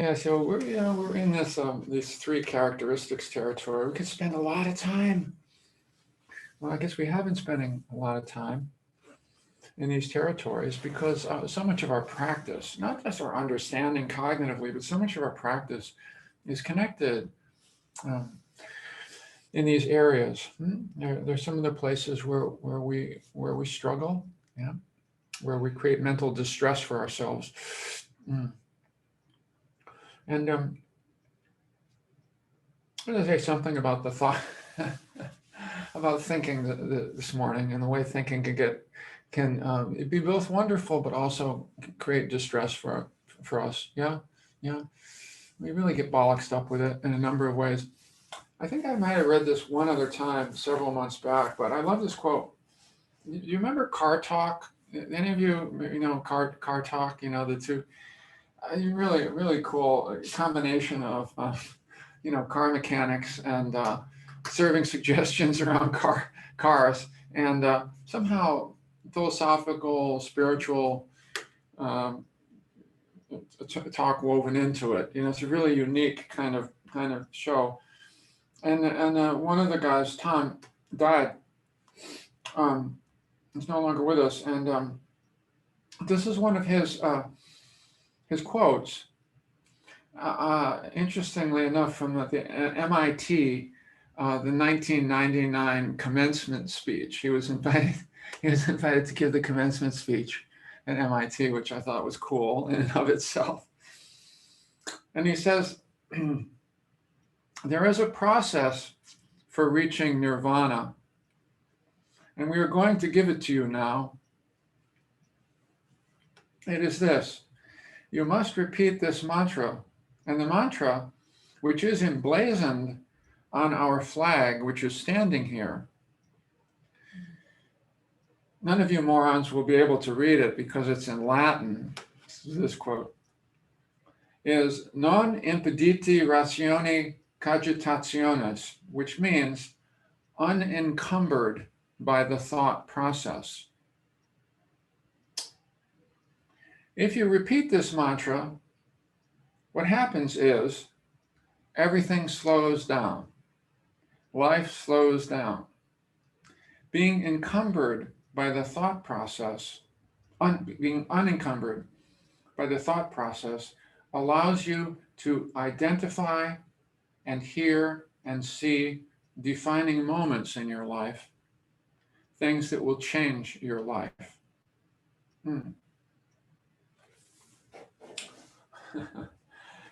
Yeah, so we're in this these three characteristics territory. We could spend a lot of time. Well, I guess we have been spending a lot of time in these territories because so much of our practice, not just our understanding cognitively, but so much of our practice is connected um, in these areas. There's some of the places where we struggle, yeah, where we create mental distress for ourselves, and I'm going to say something about the thought about thinking this morning and the way thinking can it be both wonderful but also create distress for us. Yeah, yeah. We really get bollocksed up with it in a number of ways. I think I might have read this one other time several months back, but I love this quote. You remember Car Talk? Any of you, Car Talk? The two. Really, really cool combination of car mechanics and serving suggestions around cars, and somehow philosophical, spiritual um, talk woven into it. It's a really unique kind of show. And one of the guys, Tom, died. Um, he's no longer with us, and this is one of his quotes. Interestingly enough, from the MIT, the 1999 commencement speech. He was invited. He was invited to give the commencement speech at MIT, which I thought was cool in and of itself. And he says, there is a process for reaching nirvana, and we are going to give it to you now. It is this: you must repeat this mantra, and the mantra, which is emblazoned on our flag, which is standing here. None of you morons will be able to read it because it's in Latin. This quote is non impediti ratione cogitationis, which means unencumbered by the thought process. If you repeat this mantra, what happens is everything slows down. Life slows down. Being encumbered by the thought process, being unencumbered by the thought process, allows you to identify and hear and see defining moments in your life, things that will change your life. And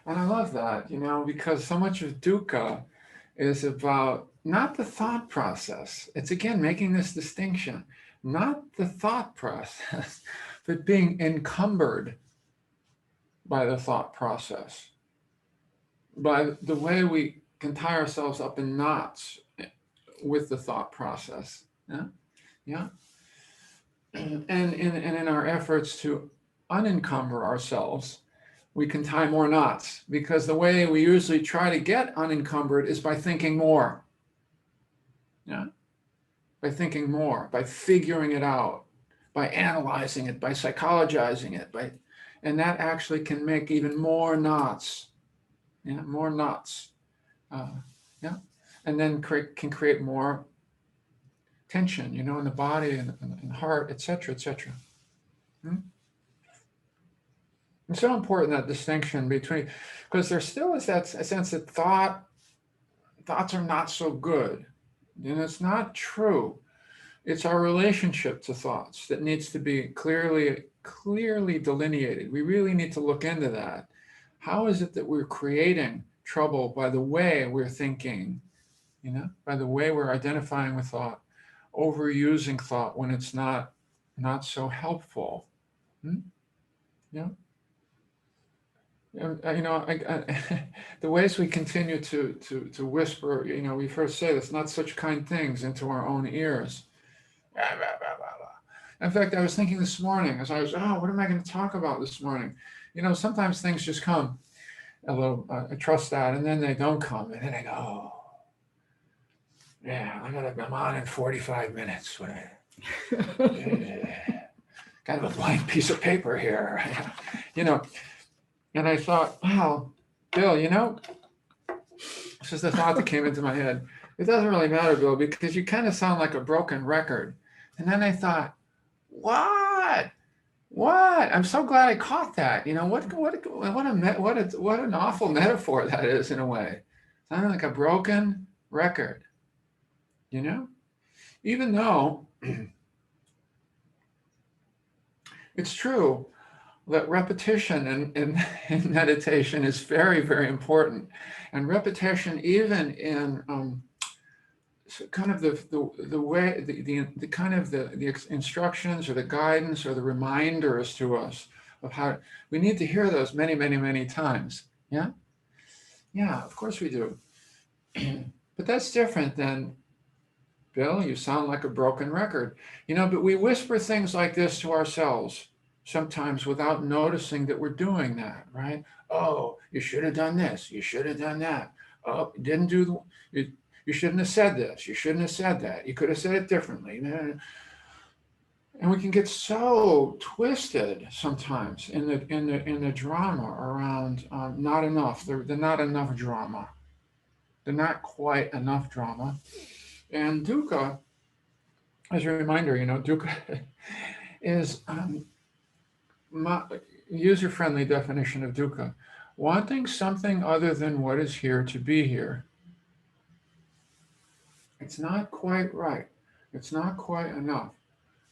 I love that, because so much of dukkha is about not the thought process. It's again making this distinction, not the thought process, but being encumbered by the thought process, by the way we can tie ourselves up in knots with the thought process. Yeah, yeah. And in our efforts to unencumber ourselves, we can tie more knots, because the way we usually try to get unencumbered is by thinking more. Yeah, by thinking more, by figuring it out, by analyzing it, by psychologizing it, and that actually can make even more knots. Yeah, more knots. Yeah, and then can create more tension, in the body and heart, etc., etc. It's so important, that distinction between, because there still is that sense that thoughts are not so good. It's not true. It's our relationship to thoughts that needs to be clearly delineated. We really need to look into that. How is it that we're creating trouble by the way we're thinking, by the way we're identifying with thought, overusing thought when it's not so helpful? Yeah. The ways we continue to whisper, we first say this, not such kind things into our own ears. In fact, I was thinking this morning as I was, what am I going to talk about this morning? Sometimes things just come. Although I trust that, and then they don't come, and then I go, oh, yeah, I'm on in 45 minutes. Kind of a blank piece of paper here, And I thought, wow, Bill, you know, this is the thought that came into my head. It doesn't really matter, Bill, because you kind of sound like a broken record. And then I thought, what? What? I'm so glad I caught that. You know, what an awful metaphor that is in a way. Sounding like a broken record, you know? Even though it's true that repetition in meditation is very, very important. And repetition, even in kind of the way, the kind of the instructions or the guidance or the reminders to us of how we need to hear those many, many, many times. Yeah? Yeah, of course we do. But that's different than, Bill, you sound like a broken record. You know, but we whisper things like this to ourselves sometimes without noticing that we're doing that, right? Oh, you should have done this. You should have done that. Oh, you didn't do you shouldn't have said this. You shouldn't have said that. You could have said it differently. And we can get so twisted sometimes in the drama around not enough, the not enough drama, the not quite enough drama. And dukkha, as a reminder, you know, dukkha is user-friendly definition of dukkha, wanting something other than what is here to be here. It's not quite right. It's not quite enough.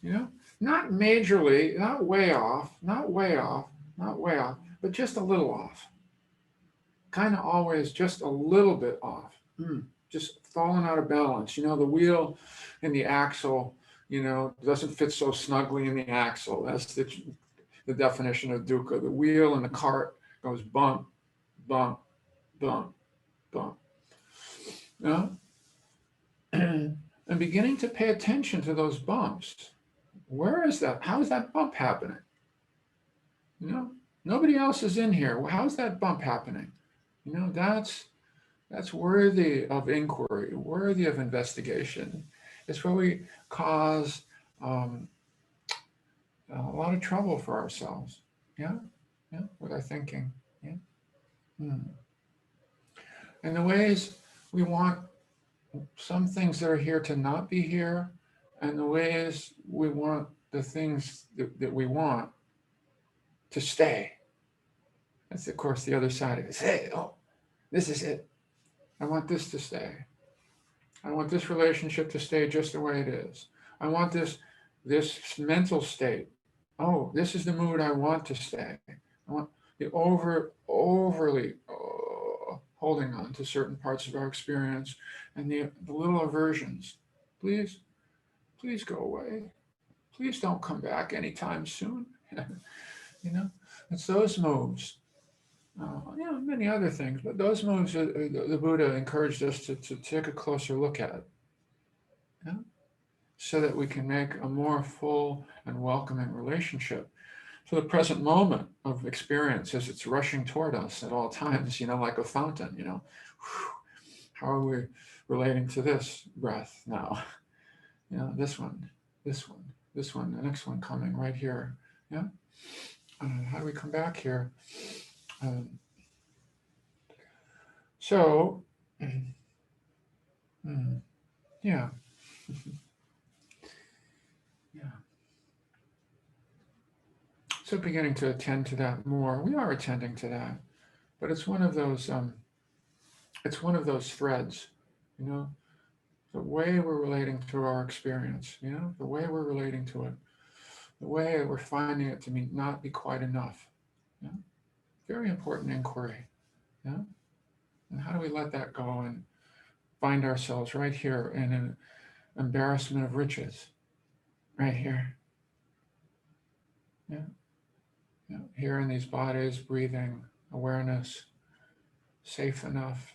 You know, not majorly, not way off, not way off, not way off, but just a little off. Kind of always just a little bit off. Just falling out of balance. You know, the wheel and the axle, you know, doesn't fit so snugly in the axle. That's the definition of dukkha. The wheel in the cart goes bump, bump, bump, bump. You know? And beginning to pay attention to those bumps. Where is that? How is that bump happening? You know, nobody else is in here. Well, how's that bump happening? You know, that's worthy of inquiry, worthy of investigation. It's where we cause a lot of trouble for ourselves. Yeah, yeah, with our thinking. Yeah. And the ways we want some things that are here to not be here, and the ways we want the things that we want to stay. That's, of course, the other side of it. Hey, oh, this is it. I want this to stay. I want this relationship to stay just the way it is. I want this mental state. Oh, this is the mood I want to stay. I want the overly holding on to certain parts of our experience and the little aversions. Please, please go away. Please don't come back anytime soon. You know, it's those moves. Yeah, many other things, but those moves the Buddha encouraged us to take a closer look at, yeah? So that we can make a more full and welcoming relationship to the present moment of experience as it's rushing toward us at all times, you know, like a fountain, you know. How are we relating to this breath now? You know, this one, this one, this one, the next one coming right here. Yeah. How do we come back here? So, yeah. Yeah. So beginning to attend to that more. We are attending to that, but it's one of those threads, you know, the way we're relating to our experience, you know, the way we're relating to it, the way we're finding it to not be quite enough. Yeah? Very important inquiry. Yeah. And how do we let that go and find ourselves right here in an embarrassment of riches, right here. Yeah. Yeah. Here in these bodies, breathing, awareness, safe enough,